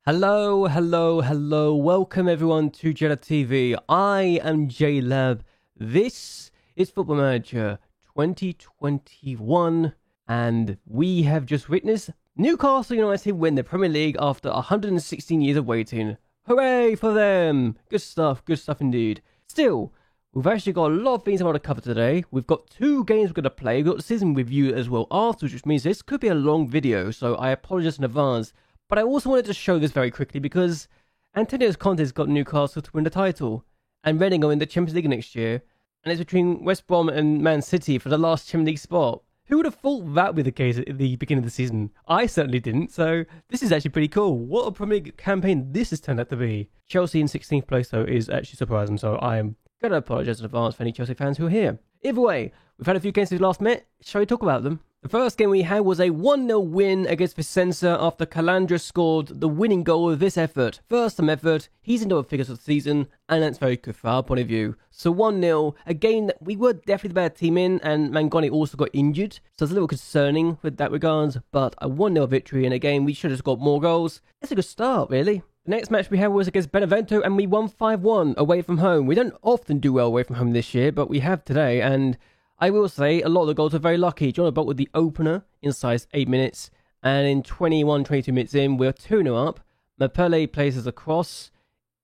Hello, hello, hello. Welcome everyone to JLab TV. I am JLab. This is Football Manager 2021, and we have just witnessed Newcastle United win the Premier League after 116 years of waiting. Hooray for them! Good stuff indeed. Still, we've actually got a lot of things I want to cover today. We've got two games we're going to play. We've got the season review as well afterwards, which means this could be a long video, so I apologize in advance. But I also wanted to show this very quickly because Antonio Conte's got Newcastle to win the title, and Reading are in the Champions League next year, and it's between West Brom and Man City for the last Champions League spot. Who would have thought that would be the case at the beginning of the season? I certainly didn't, so this is actually pretty cool. What a Premier League campaign this has turned out to be. Chelsea in 16th place, though, is actually surprising, so I am going to apologise in advance for any Chelsea fans who are here. Either way, we've had a few games since we last met. Shall we talk about them? The first game we had was a 1-0 win against Vicenza after Calandra scored the winning goal of this effort. First time effort, he's in double figures for the season, and that's very good from our point of view. So 1-0, a game that we were definitely the better team in, and Mangoni also got injured, so it's a little concerning with that regards, but a 1-0 victory in a game we should have got more goals. It's a good start, really. The next match we had was against Benevento, and we won 5-1 away from home. We don't often do well away from home this year, but we have today, and I will say a lot of the goals are very lucky. John Bolt with the opener inside 8 minutes, and in 22 minutes in, we're 2-0 up. Mapele places a cross.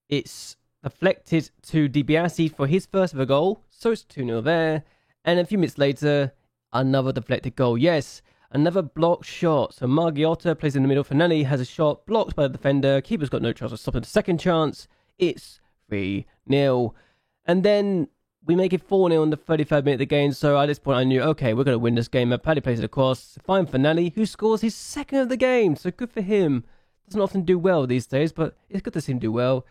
It's deflected to DiBiase for his first ever goal, so it's 2-0 there. And a few minutes later, another deflected goal. Yes, another blocked shot. So Margiotta plays in the middle. Finelli has a shot blocked by the defender. Keeper's got no chance of stopping the second chance. It's 3-0. And then we make it 4-0 in the 33rd minute of the game, so at this point I knew, okay, we're going to win this game. Paddy plays it across. Fine Finelli, who scores his second of the game, so good for him. Doesn't often do well these days, but it's good to see him do well.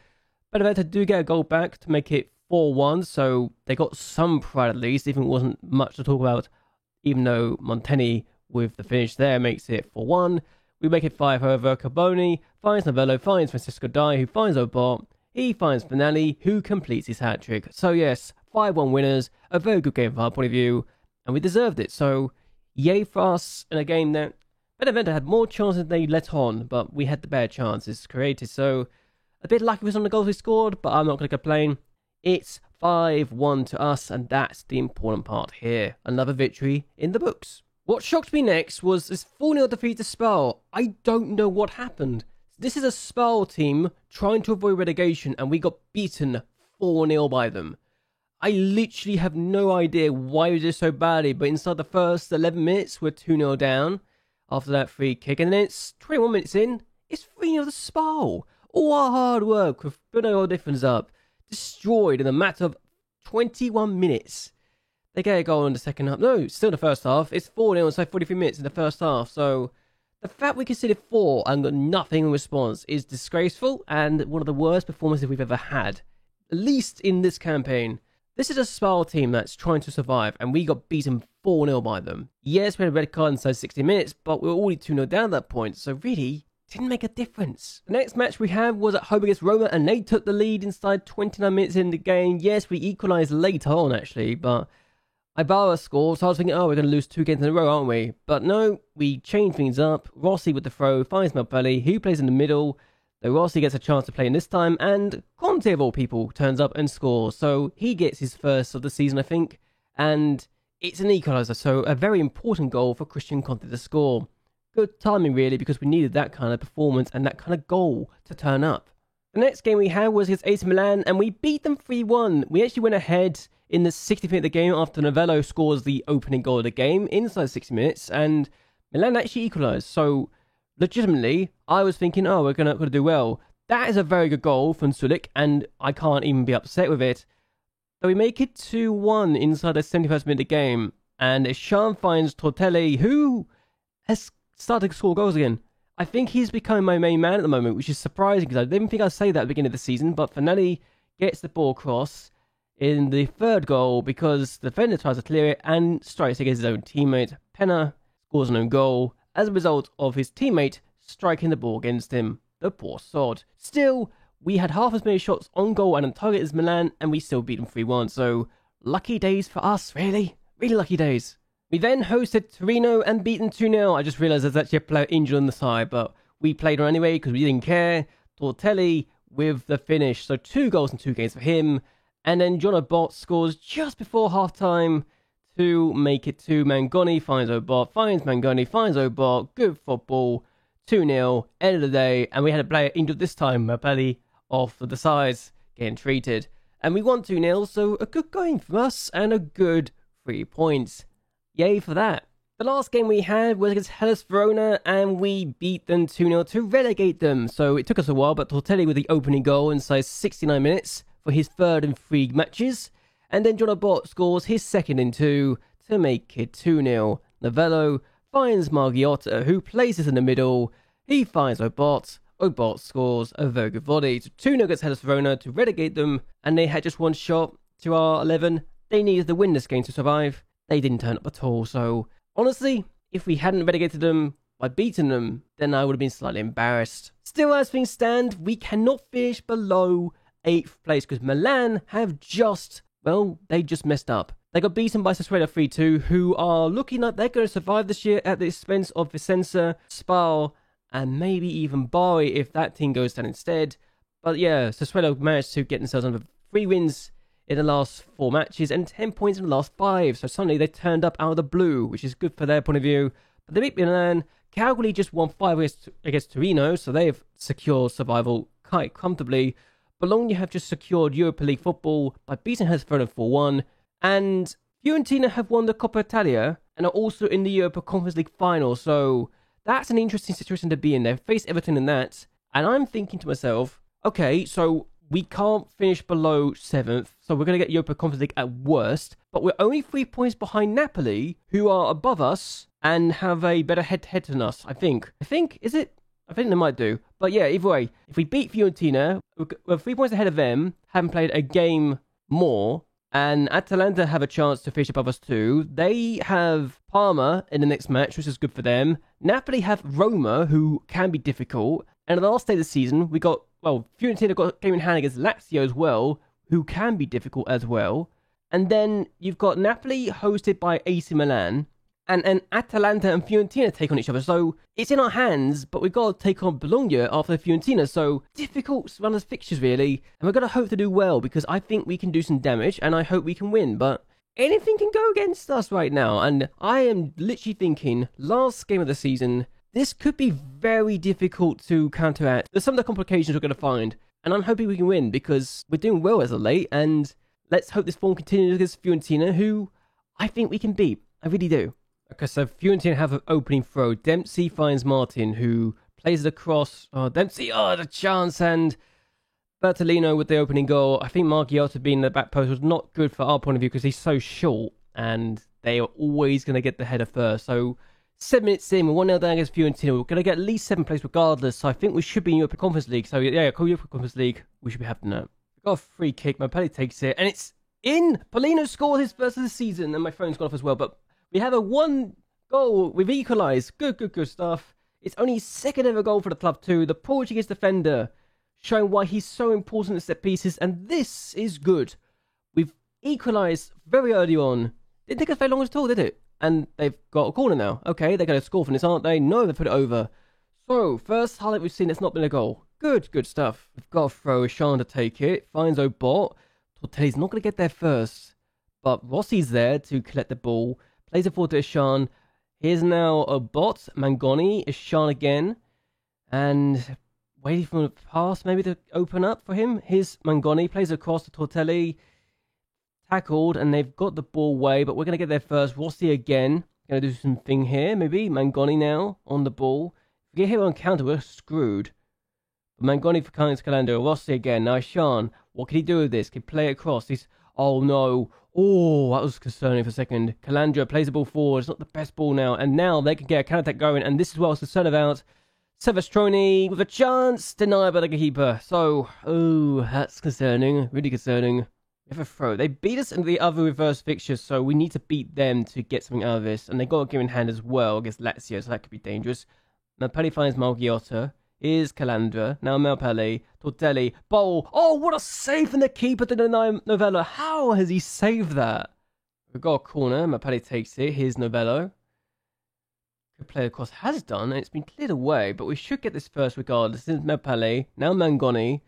Benevento do get a goal back to make it 4-1, so they got some pride at least, even if it wasn't much to talk about, even though Monteni with the finish there makes it 4-1. We make it 5, however. Carboni finds Novello, finds Francisco Dai, who finds Obot. He finds Finelli, who completes his hat-trick. So yes, 5-1 winners, a very good game from our point of view, and we deserved it. So yay for us in a game that Benevento had more chances than they let on, but we had the better chances created. So a bit lucky with some of the goals we scored, but I'm not going to complain. It's 5-1 to us, and that's the important part here. Another victory in the books. What shocked me next was this 4-0 defeat to Spal. I don't know what happened. This is a Spal team trying to avoid relegation, and we got beaten 4-0 by them. I literally have no idea why we did so badly, but inside the first 11 minutes, we're 2-0 down after that free kick, and then it's 21 minutes in, it's 3-0 to Spal. All our hard work with putting our difference up, destroyed in a matter of 21 minutes. They get a goal in the second half. No, still in the first half. It's 4-0 inside 43 minutes in the first half, so the fact we conceded 4 and got nothing in response is disgraceful and one of the worst performances we've ever had, at least in this campaign. This is a Spal team that's trying to survive, and we got beaten 4-0 by them. Yes, we had a red card inside 60 minutes, but we were already 2-0 down at that point, so really, didn't make a difference. The next match we had was at home against Roma, and they took the lead inside 29 minutes in the game. Yes, we equalised later on, actually, but Ibarra scored, so I was thinking, oh, we're going to lose 2 games in a row, aren't we? But no, we changed things up. Rossi with the throw, finds Malpelli, who plays in the middle. Though Rossi gets a chance to play in this time, and Conte, of all people, turns up and scores. So he gets his first of the season, I think, and it's an equaliser, so a very important goal for Christian Conte to score. Good timing, really, because we needed that kind of performance and that kind of goal to turn up. The next game we had was against AC Milan, and we beat them 3-1. We actually went ahead in the 60th minute of the game after Novello scores the opening goal of the game inside 60 minutes, and Milan actually equalised, so legitimately, I was thinking, oh, we're going to do well. That is a very good goal from Sulik, and I can't even be upset with it. So we make it 2-1 inside the 71st minute of the game, and Sean finds Tortelli, who has started to score goals again. I think he's becoming my main man at the moment, which is surprising, because I didn't think I'd say that at the beginning of the season, but Finelli gets the ball across in the third goal, because the defender tries to clear it, and strikes against his own teammate. Penna scores an own goal as a result of his teammate striking the ball against him. The poor sod. Still, we had half as many shots on goal and on target as Milan, and we still beat them 3-1, so lucky days for us, really. Really lucky days. We then hosted Torino and beat them 2-0. I just realised there's actually a player injured on the side, but we played on anyway because we didn't care. Tortelli with the finish. So 2 goals in 2 games for him. And then John O'Bot scores just before half-time to make it 2. Mangoni finds O'Bot, finds Mangoni, finds O'Bot. Good football. 2-0, end of the day. And we had a player injured this time. Mapelli off the sides, getting treated. And we won 2-0, so a good going from us and a good 3 points. Yay for that. The last game we had was against Hellas Verona, and we beat them 2-0 to relegate them. So it took us a while, but Tortelli with the opening goal inside 69 minutes for his 3rd in 3 matches. And then John O'Bot scores his 2nd in 2 to make it 2-0. Novello finds Margiotta, who places in the middle. He finds O'Bot. O'Bot scores a very good volley. So 2-0 against Hellas Verona to relegate them, and they had just 1 shot to our 11. They needed to win this game to survive. They didn't turn up at all, so honestly, if we hadn't relegated them by beating them, then I would have been slightly embarrassed. Still, as things stand, we cannot finish below 8th place because Milan have just messed up. They got beaten by Sassuolo 3-2, who are looking like they're going to survive this year at the expense of Vicenza, Spal, and maybe even Bari if that team goes down instead. But yeah, Sassuolo managed to get themselves under 3 wins in the last 4 matches and 10 points in the last 5. So suddenly they turned up out of the blue, which is good for their point of view. But they beat Milan. Cagliari just won 5 against Torino, so they have secured survival quite comfortably. Bologna have just secured Europa League football by beating Hellas Verona 4-1. And Fiorentina have won the Coppa Italia and are also in the Europa Conference League final. So that's an interesting situation to be in. They face Everton in that. And I'm thinking to myself, okay, so we can't finish below 7th, so we're going to get Europa Conference League at worst, but we're only 3 points behind Napoli, who are above us and have a better head-to-head than us, I think. Is it? I think they might do. But yeah, either way, if we beat Fiorentina, we're 3 points ahead of them, haven't played a game more, and Atalanta have a chance to finish above us too. They have Parma in the next match, which is good for them. Napoli have Roma, who can be difficult. And at the last day of the season, we got, Fiorentina got a game in hand against Lazio as well, who can be difficult as well. And then you've got Napoli hosted by AC Milan, and Atalanta and Fiorentina take on each other. So it's in our hands, but we've got to take on Bologna after Fiorentina. So difficult run of fixtures, really. And we're going to hope to do well, because I think we can do some damage, and I hope we can win. But anything can go against us right now. And I am literally thinking, last game of the season, this could be very difficult to counteract. There's some of the complications we're going to find, and I'm hoping we can win because we're doing well as of late, and let's hope this form continues against Fiorentina, who I think we can beat. I really do. Okay, so Fiorentina have an opening throw. Dempsey finds Martin, who plays it across. Dempsey, the chance, and Bertolino with the opening goal. I think Margiotta being in the back post was not good for our point of view because he's so short, and they are always going to get the header first. So 7 minutes in, we're 1-0 down against Fiorentina. We're going to get at least 7th place regardless. So I think we should be in Europa Conference League. So yeah, Europa Conference League, we should be having that. We've got a free kick. Mapelli takes it, and it's in. Polino scores his first of the season, and my phone's gone off as well. But we have a 1 goal. We've equalised. Good stuff. It's only his 2nd ever goal for the club too. The Portuguese defender, showing why he's so important at set pieces, and this is good. We've equalised very early on. Didn't take us very long at all, did it? And they've got a corner now. Okay, they're going to score from this, aren't they? No, they put it over. So, first highlight we've seen, it's not been a goal. Good stuff. We've got a throw, Ishan to take it. Finds O'Bot. Tortelli's not going to get there first. But Rossi's there to collect the ball. Plays it forward to Ishan. Here's now O'Bot. Mangoni. Ishan again. And waiting for the pass maybe to open up for him. Here's Mangoni. Plays across to Tortelli. Tackled, and they've got the ball away, but we're going to get there first. Rossi again. Going to do something here, maybe. Mangoni now on the ball. If we get hit on counter, we're screwed. But Mangoni for Carlos Calandro. Rossi again. Now Sean, what can he do with this? Can he play it across? Oh no. Oh, that was concerning for a second. Calandro plays the ball forward. It's not the best ball now. And now they can get a counter-attack going, and this is what I was concerned about. Silvestroni with a chance. Denied by the keeper. So, that's concerning. Really concerning. We have a throw. They beat us in the other reverse fixtures, so we need to beat them to get something out of this. And they got a game in hand as well against Lazio, so that could be dangerous. Mapelli finds Margiotta. Here's Calandra. Now Mapelli. Tortelli. Bowl. Oh, what a save from the keeper to deny Novello. How has he saved that? We've got a corner. Mapelli takes it. Here's Novello. could play across has done, and it's been cleared away, but we should get this first regardless. This is Mapele, now Mangoni,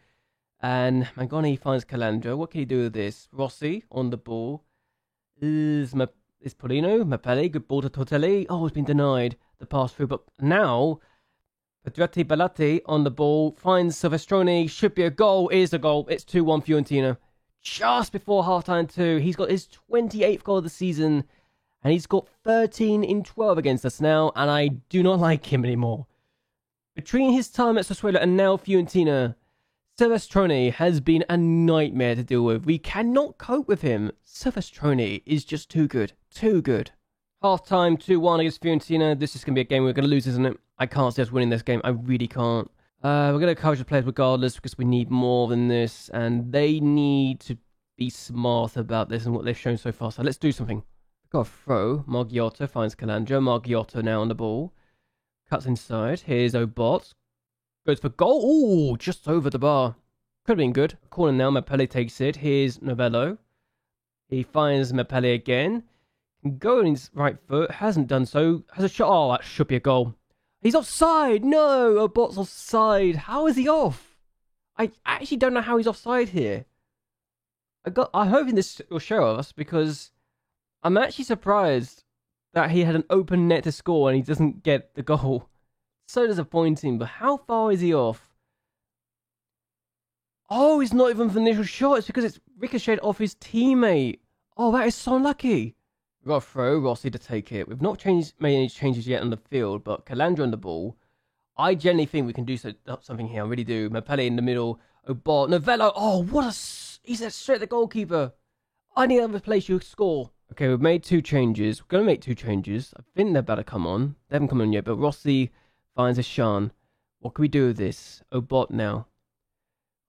and Mangoni finds Calandra. What can he do with this? Rossi on the ball. Is Polino, Mapele, good ball to Tortelli. Oh, it's been denied the pass through, but now Pedretti Balatti on the ball, finds Silvestroni, should be a goal, is a goal. It's 2-1 Fiorentina. Just before half-time too. He's got his 28th goal of the season, and he's got 13 in 12 against us now, and I do not like him anymore. Between his time at Sassuolo and now Fiorentina, Silvestroni has been a nightmare to deal with. We cannot cope with him. Silvestroni is just too good. Too good. Half-time, 2-1 against Fiorentina. This is going to be a game we're going to lose, isn't it? I can't see us winning this game. I really can't. We're going to encourage the players regardless because we need more than this, and they need to be smart about this and what they've shown so far. So let's do something. We've got a throw. Marghiotto finds Calandra. Marghiotto now on the ball. Cuts inside. Here's Obot. Goes for goal. Ooh, just over the bar. Could have been good. Corner now. Mapele takes it. Here's Novello. He finds Mapele again. Can go on his right foot. Hasn't done so. Has a shot. Oh, that should be a goal. He's offside! No! Obot's offside. How is he off? I actually don't know how he's offside here. I'm hoping this will show us because I'm actually surprised that he had an open net to score and he doesn't get the goal. So disappointing, but how far is he off? Oh, it's not even for the initial shot. It's because it's ricocheted off his teammate. Oh, that is so unlucky. We've got a throw, Rossi to take it. We've not made any changes yet on the field, but Calandra on the ball. I generally think we can do something here. I really do. Mapele in the middle. Obot. Novello. Oh, what a... He's straight at the goalkeeper. I need another place you score. Okay, we've made 2 changes. We're going to make 2 changes. I think they're about to come on. They haven't come on yet, but Rossi finds Ashan. What can we do with this? Obot now.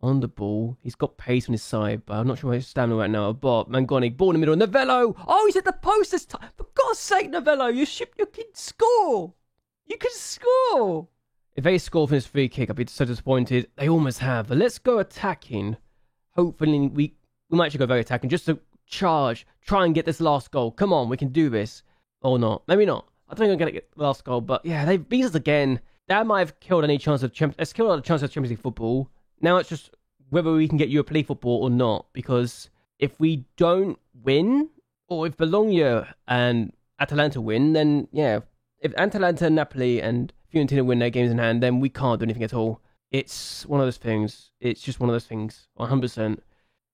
On the ball. He's got pace on his side, but I'm not sure where he's standing right now. But Mangoni, ball in the middle. Novello! Oh, he's at the post this time. For God's sake, Novello, you can score! You can score! If they score from this free kick, I'd be so disappointed. They almost have. But let's go attacking. Hopefully, we might actually go very attacking. Just to charge. Try and get this last goal. Come on, we can do this. Or not. Maybe not. I don't think I'm going to get the last goal. But yeah, they've beat us again. That might have killed any chance of It's killed our chance of Champions League football. Now it's just whether we can get Europa League football or not. Because if we don't win, or if Bologna and Atalanta win, then yeah. If Atalanta, Napoli, and Fiorentina win their games in hand, then we can't do anything at all. It's one of those things. It's just one of those things. 100%.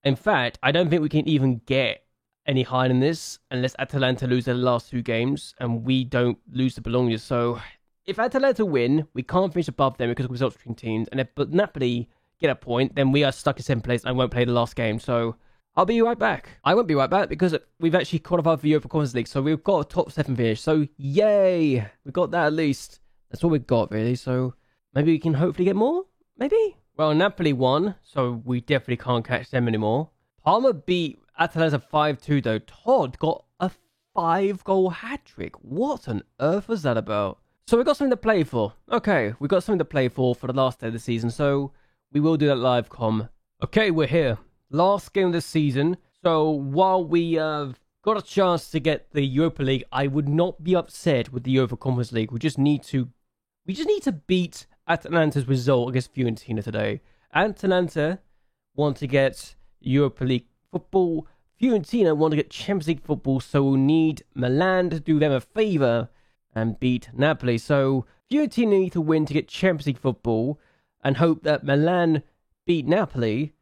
In fact, I don't think we can even get any higher than this unless Atalanta lose their last 2 games and we don't lose to Bologna. So if Atalanta win, we can't finish above them because of results between teams. And if Napoli get a point, then we are stuck in 7th place and won't play the last game. So I'll be right back. I won't be right back because we've actually qualified for the Europa Conference League. So we've got a top 7 finish. So yay! We got that at least. That's all we've got really. So maybe we can hopefully get more? Maybe? Well, Napoli won, so we definitely can't catch them anymore. Parma beat Atalanta 5-2 though. Todd got a 5-goal hat-trick. What on earth was that about? So we've got something to play for. Okay, we've got something to play for the last day of the season. So we will do that live com. Okay, we're here. Last game of the season. So while we have got a chance to get the Europa League, I would not be upset with the Europa Conference League. We just need to beat Atalanta's result against Fiorentina today. Atalanta want to get Europa League football. Fiorentina want to get Champions League football, so we'll need Milan to do them a favour and beat Napoli. So Fiorentina need to win to get Champions League football and hope that Milan beat Napoli.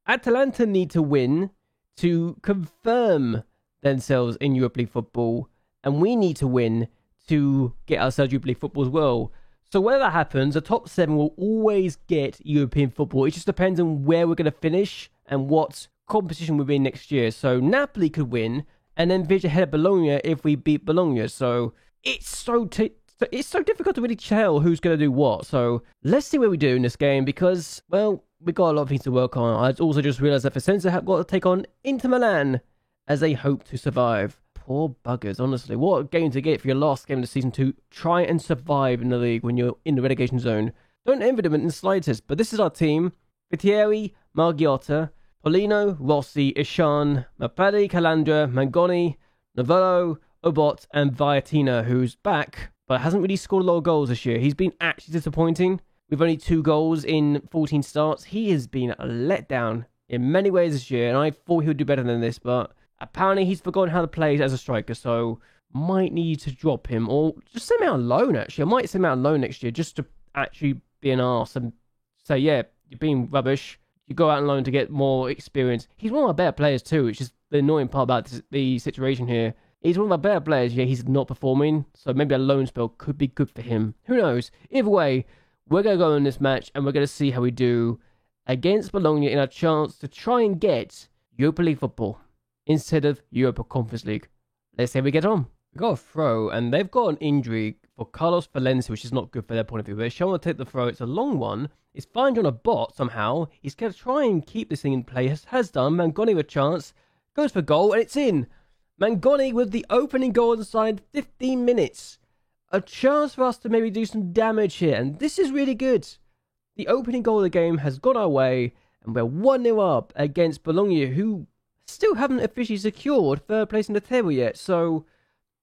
Atalanta need to win to confirm themselves in Europa League football, and we need to win to get ourselves Europa League football as well. So whether that happens, the top 7 will always get European football. It just depends on where we're going to finish and what competition we'll be in next year. So Napoli could win and then finish ahead of Bologna if we beat Bologna. So it's so difficult to really tell who's going to do what. So let's see what we do in this game because, well, we've got a lot of things to work on. I also just realised that Vicenza have got to take on Inter Milan as they hope to survive. Poor buggers, honestly. What a game to get for your last game of the season to try and survive in the league when you're in the relegation zone. Don't envy them in the slightest, but this is our team. Vittieri, Margiotta, Polino, Rossi, Ishan, Mapelli, Calandra, Mangoni, Novello, Obot, and Viatina, who's back, but hasn't really scored a lot of goals this year. He's been actually disappointing. With only 2 goals in 14 starts, he has been a letdown in many ways this year, and I thought he would do better than this, but apparently he's forgotten how to play as a striker, so might need to drop him, or just send him out on loan, actually. I might send him out on loan next year, just to actually be an arse and say, yeah, you're being rubbish. You go out on loan to get more experience. He's one of our better players too, which is the annoying part about the situation here. He's one of our better players, yeah, he's not performing, so maybe a loan spell could be good for him. Who knows? Either way, we're going to go in this match, and we're going to see how we do against Bologna in our chance to try and get Europa League football instead of Europa Conference League. Let's see how we get on. We got a throw, and they've got an injury for Carlos Valencia, which is not good for their point of view. But Sean will take the throw. It's a long one. It's fine on a bot somehow. He's going to try and keep this thing in play. Has done. Mangoni with a chance. Goes for goal, and it's in. Mangoni with the opening goal inside 15 minutes. A chance for us to maybe do some damage here, and this is really good. The opening goal of the game has gone our way, and we're 1-0 up against Bologna, who still haven't officially secured third place in the table yet. So,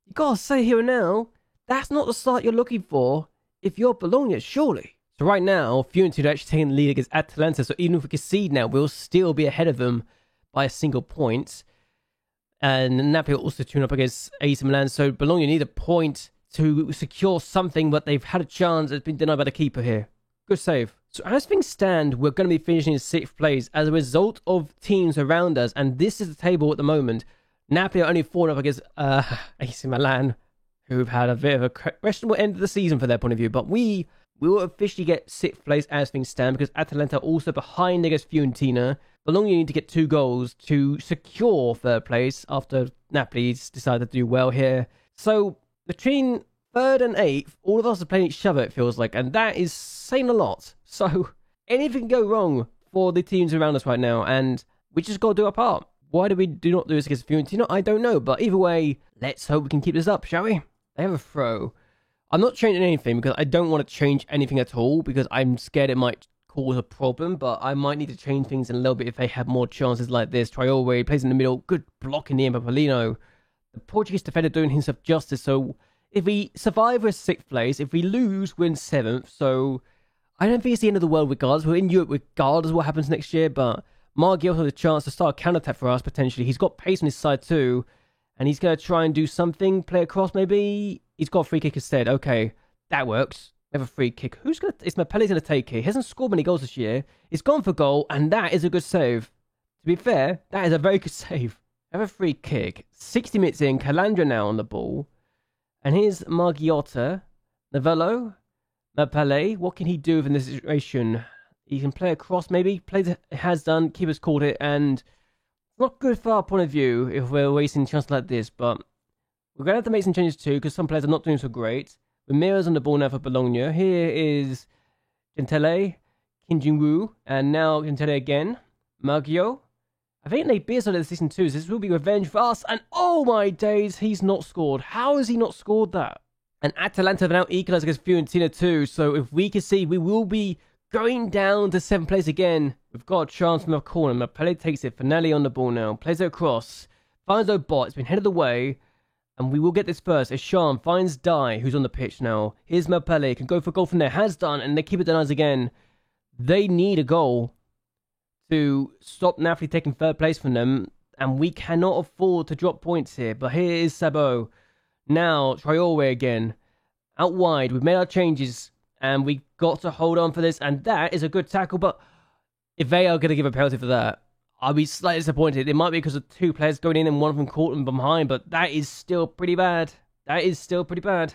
you gotta say here and now, that's not the start you're looking for if you're Bologna, surely. So right now, Fiorentina are actually taking the lead against Atalanta, so even if we concede now, we'll still be ahead of them by a single point. And Napoli will also tune up against AC Milan, so Bologna need a point to secure something, but they've had a chance. It's been denied by the keeper here. Good save. So as things stand, we're going to be finishing in 6th place as a result of teams around us, and this is the table at the moment. Napoli are only 4 up against AC Milan, who've had a bit of a questionable end of the season for their point of view, but we will officially get 6th place as things stand, because Atalanta are also behind against Fiorentina. Bologna need to get 2 goals to secure 3rd place after Napoli's decided to do well here. So between 3rd and 8th, all of us are playing each other, it feels like, and that is saying a lot. So anything can go wrong for the teams around us right now, and we just got to do our part. Why do we not do this against Fiorentina? I don't know, but either way, let's hope we can keep this up, shall we? They have a throw. I'm not changing anything because I don't want to change anything at all, because I'm scared it might cause a problem, but I might need to change things in a little bit if they have more chances like this. Traore plays in the middle, good block in the end by Paulino. The Portuguese defender doing himself justice, so if we survive, we're 6th place. If we lose, we're in 7th, so I don't think it's the end of the world regardless. We're in Europe regardless of what happens next year, but Margiel has a chance to start a counter-attack for us, potentially. He's got pace on his side too, and he's going to try and do something, play across maybe. He's got a free kick instead. Okay, that works. We have a free kick. It's Mapelli's going to take it. He hasn't scored many goals this year. He's gone for goal, and that is a good save. To be fair, that is a very good save. Have a free kick. 60 minutes in, Calandra now on the ball. And here's Margiotta. Novello. Mapelle. What can he do in this situation? He can play across maybe. Has done. Keeper's called it, and it's not good for our point of view if we're wasting chances like this, but we're going to have to make some changes too, because some players are not doing so great. Ramirez on the ball now for Bologna. Here is Gentile, Kim Jin-woo, and now Gentile again. Maggio. I think they beat us the season 2, so this will be revenge for us. And oh my days, he's not scored. How has he not scored that? And Atalanta have now equalised against Fiorentina too, so if we can see, we will be going down to 7th place again. We've got a chance from our corner. Mapelle takes it. Finelli on the ball now. Plays it across. Finds O'Bot. It's been headed away. And we will get this first. Isham finds Dai, who's on the pitch now. Here's Mapelle. Can go for goal from there. Has done. And they keep it denies again. They need a goal to stop Napoli taking 3rd place from them. And we cannot afford to drop points here. But here is Sabo. Now, Traore again. Out wide. We've made our changes. And we got to hold on for this. And that is a good tackle. But if they are going to give a penalty for that, I'll be slightly disappointed. It might be because of 2 players going in and one of them caught them behind, but that is still pretty bad. That is still pretty bad.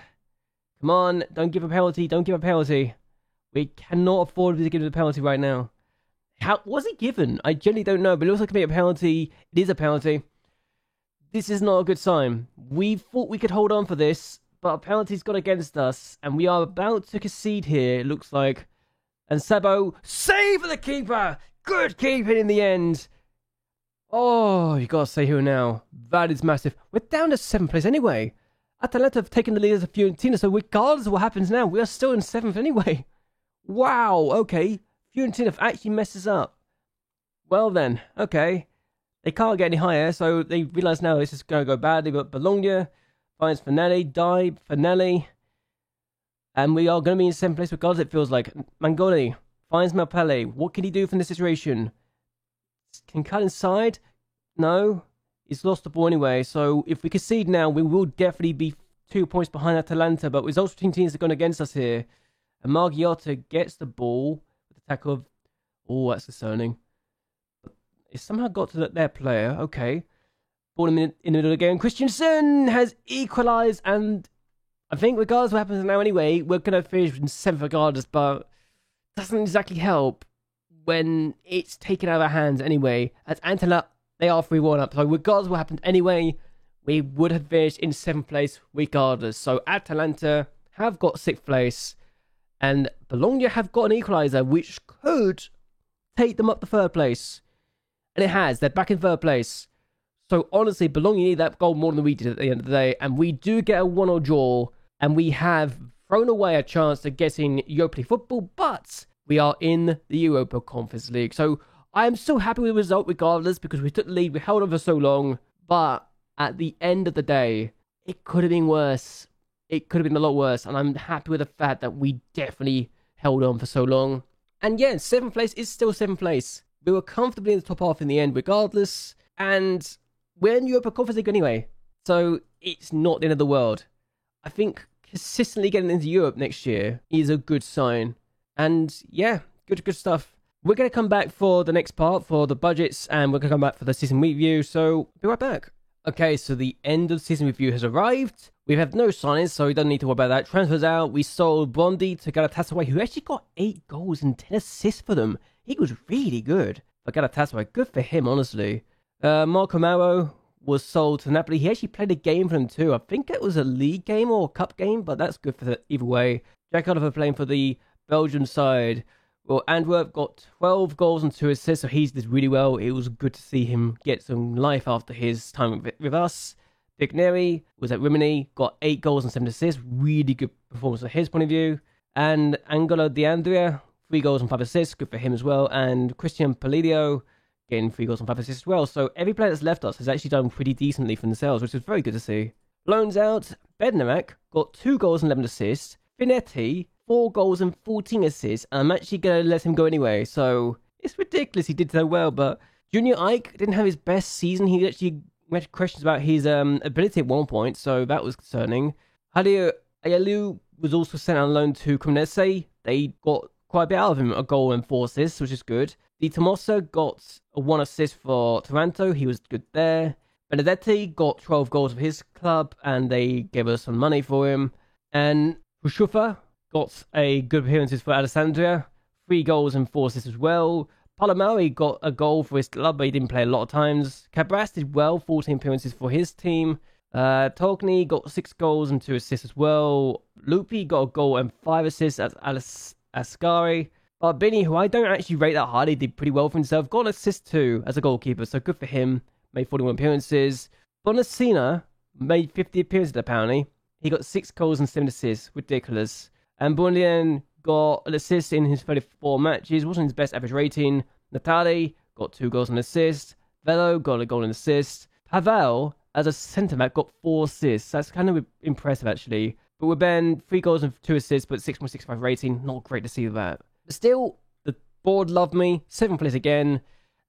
Come on, don't give a penalty. Don't give a penalty. We cannot afford to give the penalty right now. How was it given? I genuinely don't know, but it looks like it could be a penalty. It is a penalty. This is not a good sign. We thought we could hold on for this, but a penalty's gone against us, and we are about to concede here, it looks like. And Sabo, save for the keeper! Good keeping in the end. Oh, you gotta say who now. That is massive. We're down to 7th place anyway. Atalanta have taken the lead as a Fiorentina, so regardless of what happens now, we are still in 7th anyway. Wow, okay. Fiorentina have actually messed us up. Well then, okay. They can't get any higher, so they realise now this is going to go badly, but Bologna finds Finelli, Finelli. And we are going to be in 7th place regardless, it feels like. Mangoni finds Malpele. What can he do from this situation? Can cut inside? No. He's lost the ball anyway. So if we concede now, we will definitely be 2 points behind Atalanta. But results between teams are going against us here. And Margiotta gets the ball with the tackle. Oh, that's concerning. It somehow got to their player. Okay. Ball in the middle of the game. Christensen has equalised. And I think regardless of what happens now anyway, we're going to finish in 7th regardless. But it doesn't exactly help when it's taken out of our hands anyway. As Antela, they are 3-1 up. So regardless of what happened anyway, we would have finished in 7th place regardless. So Atalanta have got 6th place. And Bologna have got an equaliser, which could take them up to 3rd place. And it has. They're back in 3rd place. So honestly, Bologna need that goal more than we did at the end of the day. And we do get a 1-0 draw. And we have thrown away a chance of getting Europa League football. But we are in the Europa Conference League. So I am so happy with the result regardless, because we took the lead. We held on for so long. But at the end of the day, it could have been worse. It could have been a lot worse. And I'm happy with the fact that we definitely held on for so long. And yeah, 7th place is still 7th place. We were comfortably in the top half in the end regardless. And we're in Europa Conference League anyway. So it's not the end of the world. I think consistently getting into Europe next year is a good sign. And yeah, good stuff. We're going to come back for the next part, for the budgets, and we're going to come back for the season review. So be right back. Okay, so the end of the season review has arrived. We have no signings, so we don't need to worry about that. Transfers out. We sold Bondi to Galatasaray, who actually got 8 goals and 10 assists for them. He was really good for Galatasaray. Good for him, honestly. Marco Mauro was sold to Napoli. He actually played a game for them too. I think it was a league game or a cup game, but that's good for either way. Jack Oliver playing for the Belgian side. Well, Antwerp got 12 goals and 2 assists, so he did really well. It was good to see him get some life after his time with us. Pigneri was at Rimini, got 8 goals and 7 assists. Really good performance from his point of view. And Angelo Di Andrea, 3 goals and 5 assists. Good for him as well. And Christian Palidio getting 3 goals and 5 assists as well. So every player that's left us has actually done pretty decently for themselves, which is very good to see. Loans out, Bednarak got 2 goals and 11 assists. Finetti, 4 goals and 14 assists, and I'm actually going to let him go anyway, so it's ridiculous he did so well. But Junior Ike didn't have his best season. He actually had questions about his ability at one point, so that was concerning. Hadir Ayalu was also sent on loan to Cremonese. They got quite a bit out of him, a goal and 4 assists, which is good. Di Tomaso got a 1 assist for Taranto. He was good there. Benedetti got 12 goals for his club, and they gave us some money for him. And Rushufa got a good appearances for Alessandria, 3 goals and 4 assists as well. Palomari got a goal for his club, but he didn't play a lot of times. Cabras did well, 14 appearances for his team. Togni got 6 goals and 2 assists as well. Lupi got a goal and 5 assists at Ascari. Barbini, who I don't actually rate that highly, did pretty well for himself. Got an assist too as a goalkeeper, so good for him. Made 41 appearances. Bonacina made 50 appearances apparently. He got 6 goals and 7 assists. Ridiculous. And Bourlien got an assist in his 34 matches. Wasn't his best average rating. Natali got 2 goals and assist. Velo got a goal and assist. Pavel, as a centre-back, got 4 assists. That's kind of impressive, actually. But with Ben, 3 goals and 2 assists, but 6.65 rating. Not great to see that. But still, the board loved me. 7th place again.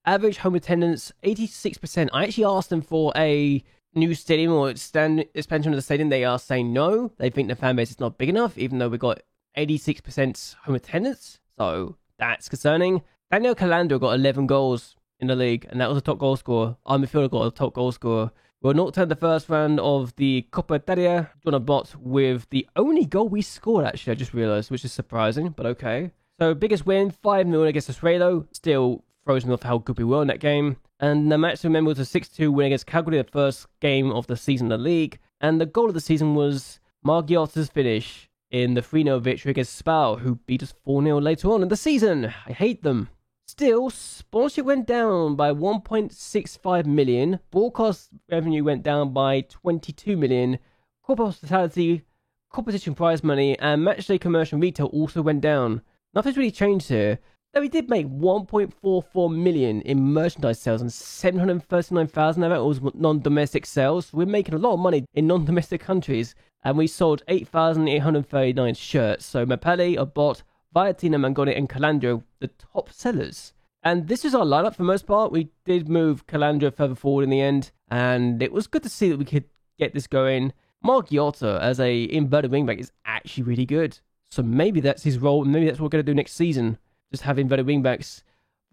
Average home attendance, 86%. I actually asked them for a new stadium or expansion of the stadium. They are saying no. They think the fan base is not big enough, even though we got 86% home attendance. So that's concerning. Daniel Calando got 11 goals in the league, and that was a top goal scorer. Our midfielder got a top goal scorer. We'll not turn the first round of the Coppa Italia. John Abbott with the only goal we scored, actually, I just realised, which is surprising, but okay. So biggest win, 5-0 against Sassuolo. Still throws me off how good we were in that game. And the match to remember was a 6-2 win against Cagliari, the first game of the season in the league. And the goal of the season was Margiotta's finish in the 3-0 victory against Spal, who beat us 4-0 later on in the season. I hate them. Still, sponsorship went down by 1.65 million. Broadcast revenue went down by 22 million. Corporate hospitality, competition prize money, and matchday commercial retail also went down. Nothing's really changed here. Now, we did make 1.44 million in merchandise sales and 739,000 of that was non-domestic sales. We're making a lot of money in non-domestic countries, and we sold 8,839 shirts. So Mapelli, Abot, Viatina, Mangoni, and Calandro, the top sellers. And this is our lineup for the most part. We did move Calandro further forward in the end, and it was good to see that we could get this going. Marc Jota as a inverted wingback is actually really good. So maybe that's his role, and maybe that's what we're going to do next season. Just have inverted wingbacks.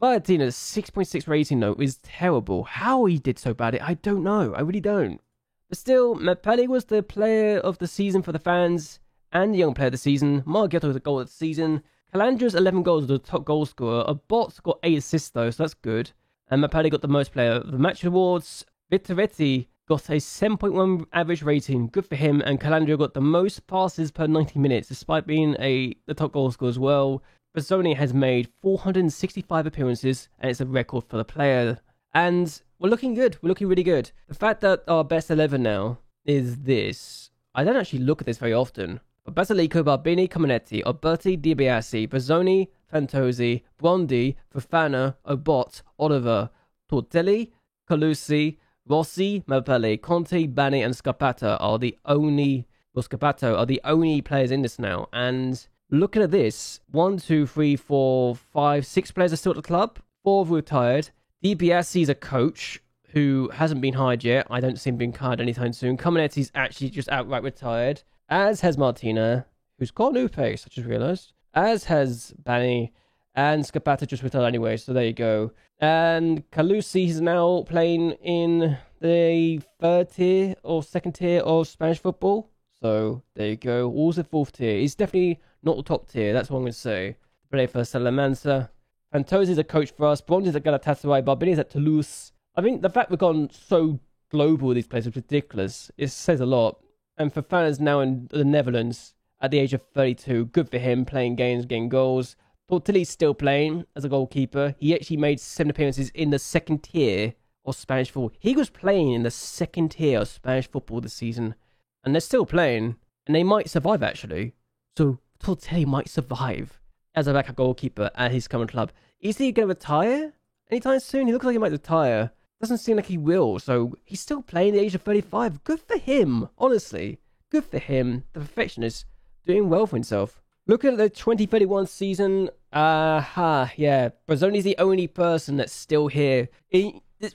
Viatina's 6.6 rating, though, is terrible. How he did so bad, I don't know. I really don't. But still, Mapelli was the player of the season for the fans and the young player of the season. Marc Jota was the goal of the season. Calandro's 11 goals was the top goal scorer. Abot got 8 assists, though, so that's good. And Mapelli got the most player of the match awards. Vittoretti got a 7.1 average rating. Good for him. And Calandro got the most passes per 90 minutes, despite being the top goal scorer as well. Bazzoni has made 465 appearances, and it's a record for the player. And we're looking good. We're looking really good. The fact that our best 11 now is this. I don't actually look at this very often. But Basilico, Barbini, Cominetti, Alberti, DiBiase, Bazzoni, Fantozzi, Brondi, Fofana, Obot, Oliver, Tortelli, Colucci, Rossi, Mapelli, Conte, Bani, and Scarpato are the only players in this now. And looking at this, 1, 2, 3, 4, 5, 6 players are still at the club. 4 have retired. DiBiase is a coach who hasn't been hired yet. I don't see him being hired anytime soon. Cominetti's actually just outright retired. As has Martina, who's got a new face, I just realised. As has Bani, and Scarpato just retired anyway, so there you go. And Calusi is now playing in the 3rd tier or 2nd tier of Spanish football. So there you go. All's the 4th tier. He's definitely not the top tier, that's what I'm going to say. Play for Salamanca. Fantozzi is a coach for us. Bronze is at Galatasaray. Barbini is at Toulouse. I think the fact we've gone so global with these players is ridiculous. It says a lot. And Fofana's now in the Netherlands at the age of 32. Good for him, playing games, getting goals. Tortelli's still playing as a goalkeeper. He actually made 7 appearances in the 2nd tier of Spanish football. He was playing in the 2nd tier of Spanish football this season. And they're still playing. And they might survive, actually. So Tortelli might survive as a backup goalkeeper at his current club. Is he going to retire anytime soon? He looks like he might retire. Doesn't seem like he will. So he's still playing at the age of 35. Good for him, honestly. Good for him. The perfectionist doing well for himself. Looking at the 2031 season, yeah, Bazzoni's the only person that's still here.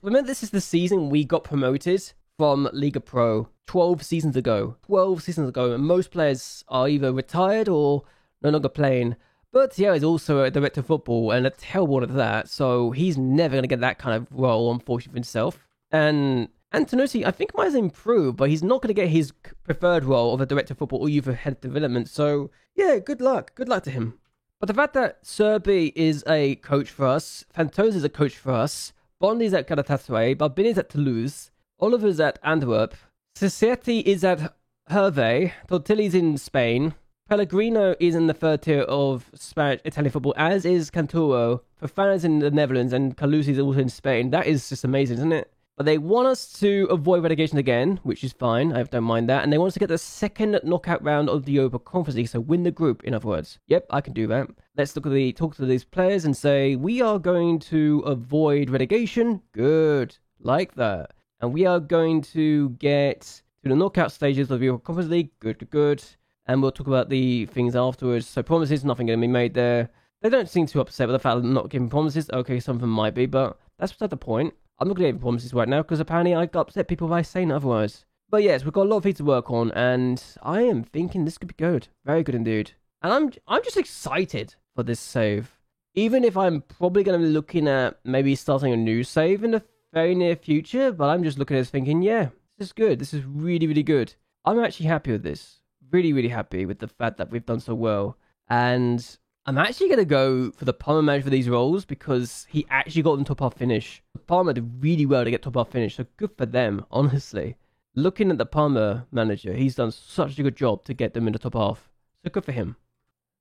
Remember, this is the season we got promoted from Liga Pro 12 seasons ago. 12 seasons ago, and most players are either retired or no longer playing. Bertier is also a director of football, and a terrible one at that, so he's never going to get that kind of role, unfortunately, for himself. And Antonucci, I think, might have improved, but he's not going to get his preferred role of a director of football or either head of development, so yeah, good luck. Good luck to him. But the fact that Serbi is a coach for us, Fantozzi is a coach for us, Bondi's at Galatasaray, Barbini's at Toulouse, Oliver's at Antwerp, Cicietti is at Hervé, Tortelli's in Spain, Pellegrino is in the 3rd tier of Italian football, as is Canturo. Fofana's in the Netherlands, and Calusi's also in Spain. That is just amazing, isn't it? But they want us to avoid relegation again, which is fine. I don't mind that. And they want us to get the 2nd knockout round of the Europa Conference League, so win the group, in other words. Yep, I can do that. Let's talk to these players and say, we are going to avoid relegation. Good. Like that. And we are going to get to the knockout stages of the Europa Conference League. Good, good. And we'll talk about the things afterwards. So promises, nothing going to be made there. They don't seem too upset with the fact that I'm not giving promises. Okay, some of them might be, but that's beside the point. I'm not going to give promises right now because apparently I upset people by saying otherwise. But yes, we've got a lot of things to work on, and I am thinking this could be good. Very good indeed. And I'm just excited for this save. Even if I'm probably going to be looking at maybe starting a new save in the very near future, but I'm just looking at this thinking, yeah, this is good. This is really, really good. I'm actually happy with this. Really, really happy with the fact that we've done so well. And I'm actually going to go for the Palmer manager for these roles because he actually got them top half finish. Palmer did really well to get top half finish, so good for them, honestly. Looking at the Palmer manager, he's done such a good job to get them in the top half. So good for him.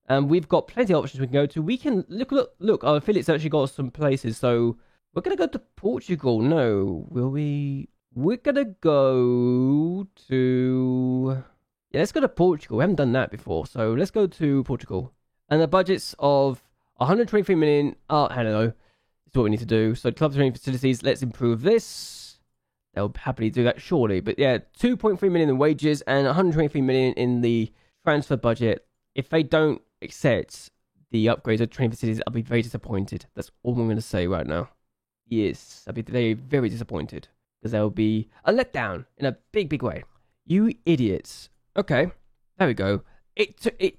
And we've got plenty of options we can go to. We can, look, our affiliates actually got some places, so we're going to go to Portugal. No, will we? We're going to go to... Yeah, let's go to Portugal. We haven't done that before, so let's go to Portugal. And the budgets of 123 million. Oh, hello. This is what we need to do. So club training facilities, let's improve this. They'll happily do that, surely. But yeah, 2.3 million in wages and 123 million in the transfer budget. If they don't accept the upgrades of training facilities, I'll be very disappointed. That's all I'm going to say right now. Yes, I'll be very, very disappointed. Because there will be a letdown in a big, big way. You idiots. Okay, there we go. The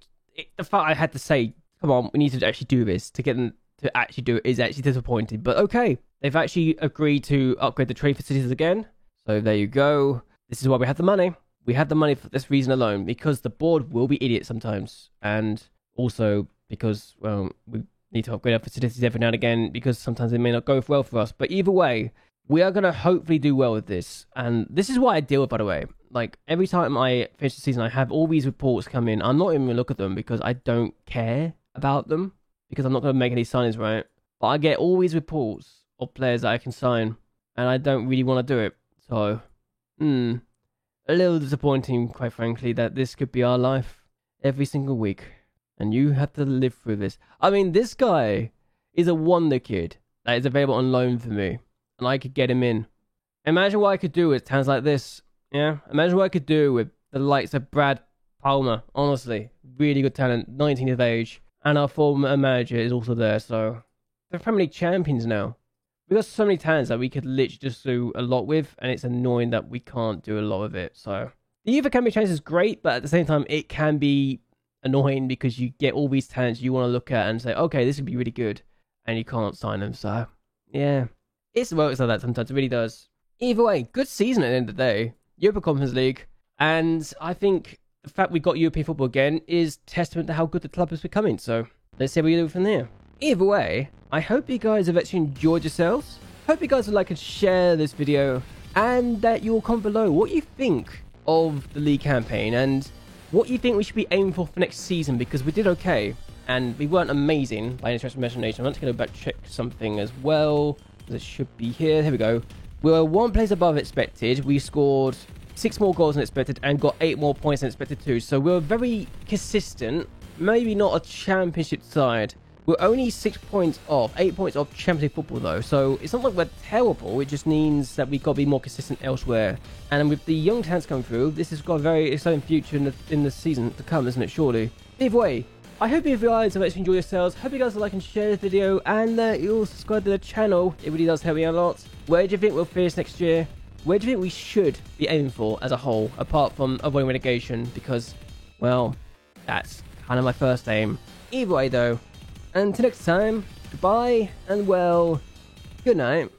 fact I had to say, come on, we need to actually do this to get them to actually do it is actually disappointing. But okay, they've actually agreed to upgrade the trade facilities again. So there you go. This is why we have the money. We have the money for this reason alone, because the board will be idiots sometimes. And also because, well, we need to upgrade our facilities every now and again because sometimes they may not go well for us. But either way, we are going to hopefully do well with this. And this is what I deal with, by the way. Like, every time I finish the season, I have all these reports come in. I'm not even going to look at them because I don't care about them. Because I'm not going to make any signings, right? But I get all these reports of players that I can sign. And I don't really want to do it. So, a little disappointing, quite frankly, that this could be our life every single week. And you have to live through this. I mean, this guy is a wonder kid that is available on loan for me. And I could get him in. Imagine what I could do with towns like this. Yeah? Imagine what I could do with the likes of Brad Palmer. Honestly. Really good talent. 19 of age. And our former manager is also there. So, they're Premier League champions now. We've got so many talents that we could literally just do a lot with. And it's annoying that we can't do a lot of it. So, the Youth Academy challenge is great. But at the same time, it can be annoying because you get all these talents you want to look at and say, okay, this would be really good. And you can't sign them. So, yeah. It works like that sometimes. It really does. Either way, good season at the end of the day. Europa Conference League. And I think the fact we got European football again is testament to how good the club is becoming. So let's see what we do from there. Either way, I hope you guys have actually enjoyed yourselves. Hope you guys would like and share this video. And that you'll comment below what you think of the league campaign. And what you think we should be aiming for next season. Because we did okay. And we weren't amazing by any stretch of imagination. I'm just going to back check something as well. It should be here. Here we go. We were 1 place above expected. We scored 6 more goals than expected and got 8 more points than expected too. So we were very consistent. Maybe not a championship side. We're only 6 points off. 8 points off championship football though. So it's not like we're terrible. It just means that we've got to be more consistent elsewhere. And with the young talents coming through, this has got a very exciting future in the season to come, isn't it? Surely. Either way, I hope you guys have actually enjoyed yourselves. Hope you guys will like and share this video, and that you'll subscribe to the channel. It really does help me a lot. Where do you think we'll finish next year? Where do you think we should be aiming for as a whole, apart from avoiding relegation? Because, well, that's kind of my first aim. Either way though, until next time, goodbye, and well, good night.